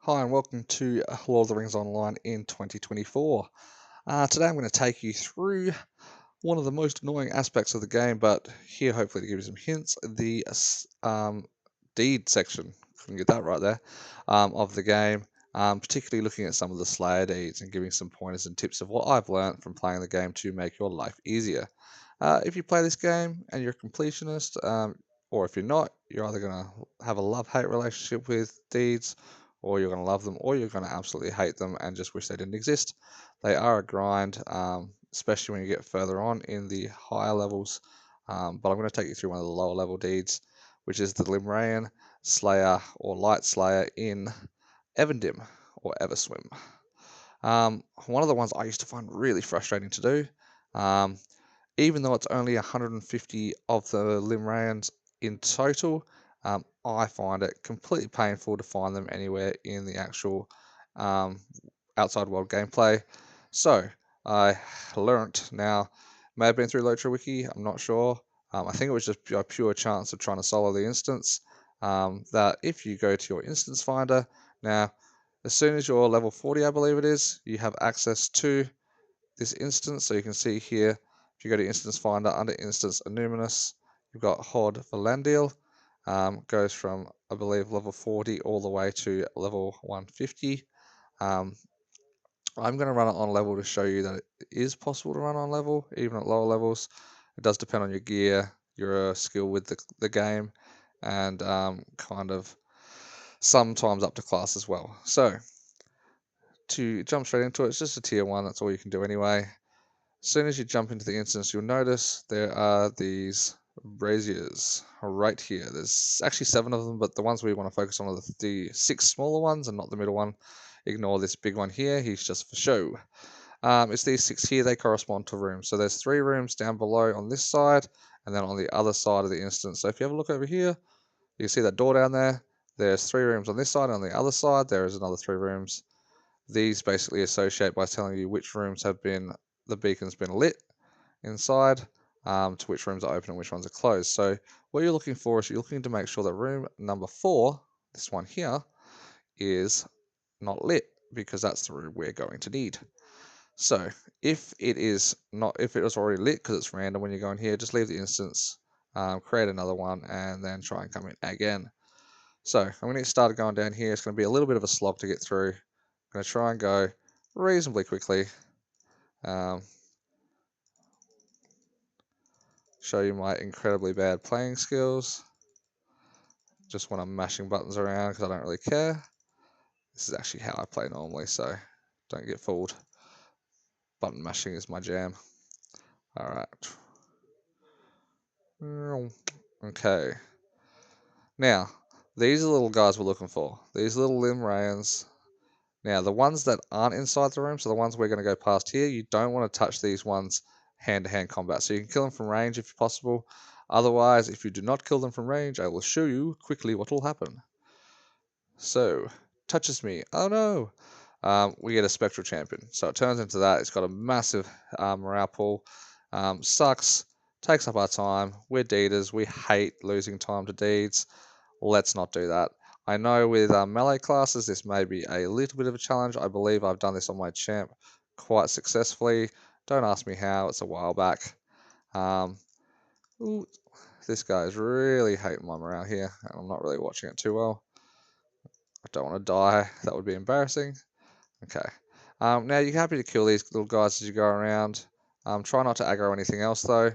Hi and welcome to Lord of the Rings Online in 2024. Today I'm going to take you through one of the most annoying aspects of the game, but here hopefully to give you some hints, the deed section, couldn't get that right there, of the game, particularly looking at some of the Slayer deeds and giving some pointers and tips of what I've learned from playing the game to make your life easier. If you play this game and you're a completionist, or if you're not, you're either going to have a love-hate relationship with deeds, or you're going to love them, or you're going to absolutely hate them and just wish they didn't exist. They are a grind, especially when you get further on in the higher levels. But I'm going to take you through one of the lower level deeds, which is the Limraen Slayer or Light Slayer in Evendim or Everswim. One of the ones I used to find really frustrating to do. Even though it's only 150 of the Limraens in total, I find it completely painful to find them anywhere in the actual outside world gameplay. So I learnt now, may have been through LOTRO Wiki, I'm not sure. I think it was just a pure chance of trying to solo the instance. That if you go to your instance finder, now as soon as you're level 40, I believe it is, you have access to this instance. So you can see here, if you go to instance finder under instance Annuminous, you've got Hod Valandil, goes from I believe level 40 all the way to level 150. I'm going to run it on level to show you that it is possible to run on level, even at lower levels. It does depend on your gear, your skill with the game, and kind of sometimes up to class as well. So to jump straight into it, it's just a tier 1, that's all you can do anyway. As soon as you jump into the instance, you'll notice there are these braziers right here. There's actually 7 of them, but the ones we want to focus on are the 6 smaller ones and not the middle one. Ignore this big one here, he's just for show. It's these 6 here, they correspond to rooms. So there's 3 rooms down below on this side, and then on the other side of the instance. So if you have a look over here, you can see that door down there. There's 3 rooms on this side, and on the other side there is another 3 rooms. These basically associate by telling you which rooms have been, the beacon's been lit inside, to which rooms are open and which ones are closed. So what you're looking for is you're looking to make sure that room number 4, this one here, is not lit, because that's the room we're going to need. So if it is not, if it was already lit because it's random when you go in here, just leave the instance, create another one, and then try and come in again. So I'm going to get started going down here. It's going to be a little bit of a slog to get through. I'm going to try and go reasonably quickly. Show you my incredibly bad playing skills. Just when I'm mashing buttons around because I don't really care. This is actually how I play normally, so don't get fooled. Button mashing is my jam. Alright. Okay. Now, these are the little guys we're looking for. These little Limraens. Now, the ones that aren't inside the room, so the ones we're going to go past here, you don't want to touch these ones hand-to-hand combat. So you can kill them from range if possible. Otherwise, if you do not kill them from range, I will show you quickly what will happen. So, touches me. Oh no! We get a Spectral Champion. So it turns into that. It's got a massive morale pool. Sucks. Takes up our time. We're deeders. We hate losing time to deeds. Let's not do that. I know with melee classes this may be a little bit of a challenge. I believe I've done this on my champ quite successfully. Don't ask me how, it's a while back. Ooh, this guy is really hating my morale here, and I'm not really watching it too well. I don't want to die, that would be embarrassing. Okay. Now you're happy to kill these little guys as you go around. Try not to aggro anything else though.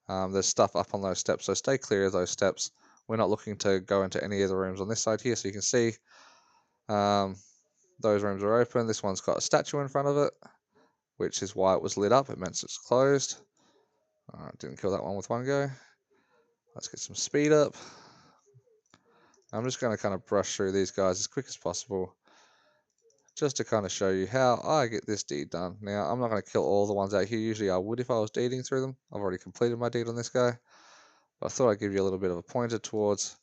There's stuff up on those steps, so stay clear of those steps. We're not looking to go into any of the rooms on this side here, so you can see those rooms are open. This one's got a statue in front of it, which is why it was lit up. It meant it's closed. Alright, didn't kill that one with one go. Let's get some speed up. I'm just going to kind of brush through these guys as quick as possible, just to kind of show you how I get this deed done. Now, I'm not going to kill all the ones out here. Usually I would if I was deeding through them. I've already completed my deed on this guy. But I thought I'd give you a little bit of a pointer towards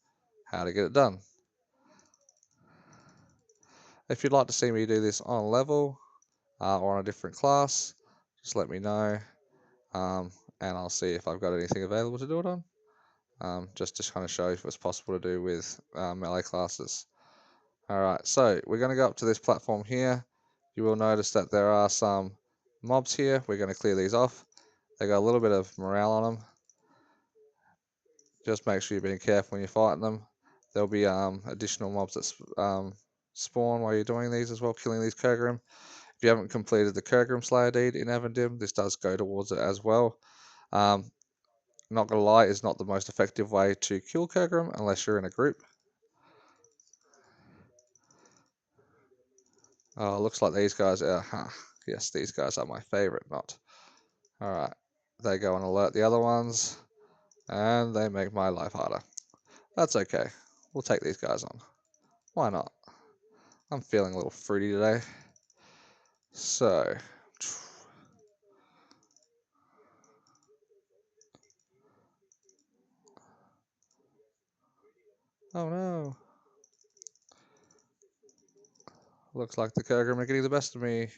how to get it done. If you'd like to see me do this on level or on a different class, just let me know. And I'll see if I've got anything available to do it on. Just to kind of show if it's possible to do with melee classes. Alright, so we're going to go up to this platform here. You will notice that there are some mobs here. We're going to clear these off. They got a little bit of morale on them. Just make sure you're being careful when you're fighting them. There'll be additional mobs that spawn while you're doing these as well, killing these Kurgrim. If you haven't completed the Limraen Slayer Deed in Evendim, this does go towards it as well. Not gonna lie, it's not the most effective way to kill Kurgrim unless you're in a group. Oh, looks like these guys are, yes, these guys are my favorite not. Alright, they go and alert the other ones, and they make my life harder. That's okay, we'll take these guys on. Why not? I'm feeling a little fruity today. So, oh no. Looks like the Kurgrim are getting the best of me.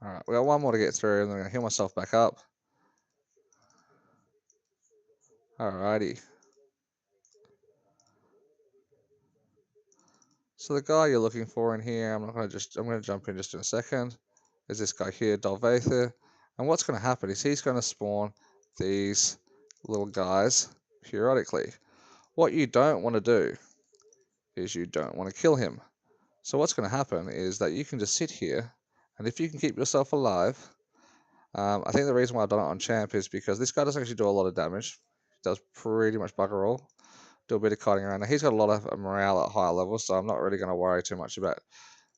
Alright, we got one more to get through, and then I'm going to heal myself back up. Alrighty. So the guy you're looking for in here, I'm going to jump in just in a second, is this guy here, Dolvather. And what's going to happen is he's going to spawn these little guys periodically. What you don't want to do is you don't want to kill him. So what's going to happen is that you can just sit here, and if you can keep yourself alive, I think the reason why I've done it on champ is because this guy doesn't actually do a lot of damage. He does pretty much bugger all. Do a bit of kiting around. Now he's got a lot of morale at higher levels, so I'm not really going to worry too much about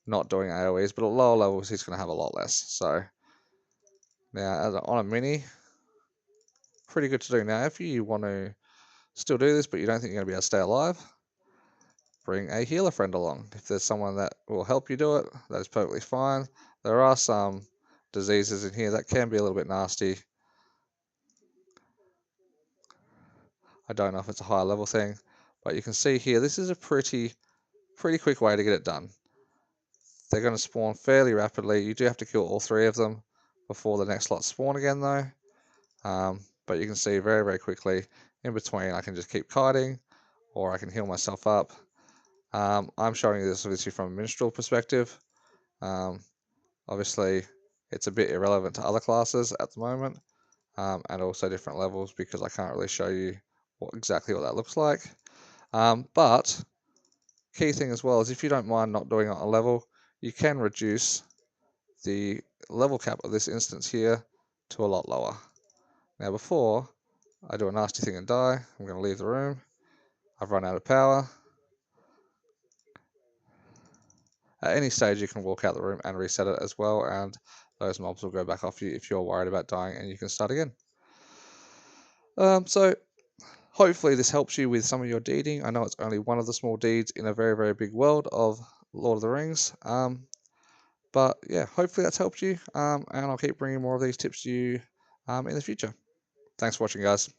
not doing AoEs, but at lower levels he's going to have a lot less. So now on a mini, pretty good to do. Now if you want to still do this, but you don't think you're going to be able to stay alive, bring a healer friend along. If there's someone that will help you do it, that is perfectly fine. There are some diseases in here that can be a little bit nasty. I don't know if it's a higher level thing, but you can see here, this is a pretty quick way to get it done. They're going to spawn fairly rapidly. You do have to kill all 3 of them before the next lot spawn again though. But you can see very quickly in between I can just keep kiting, or I can heal myself up. I'm showing you this obviously from a minstrel perspective. Obviously it's a bit irrelevant to other classes at the moment, and also different levels because I can't really show you exactly what that looks like. But key thing as well is if you don't mind not doing it on a level, you can reduce the level cap of this instance here to a lot lower. Now before I do a nasty thing and die, I'm going to leave the room. I've run out of power. At any stage you can walk out the room and reset it as well, and those mobs will go back off you if you're worried about dying, and you can start again. So hopefully this helps you with some of your deeding. I know it's only one of the small deeds in a very big world of Lord of the Rings. But yeah, hopefully that's helped you, and I'll keep bringing more of these tips to you in the future. Thanks for watching, guys.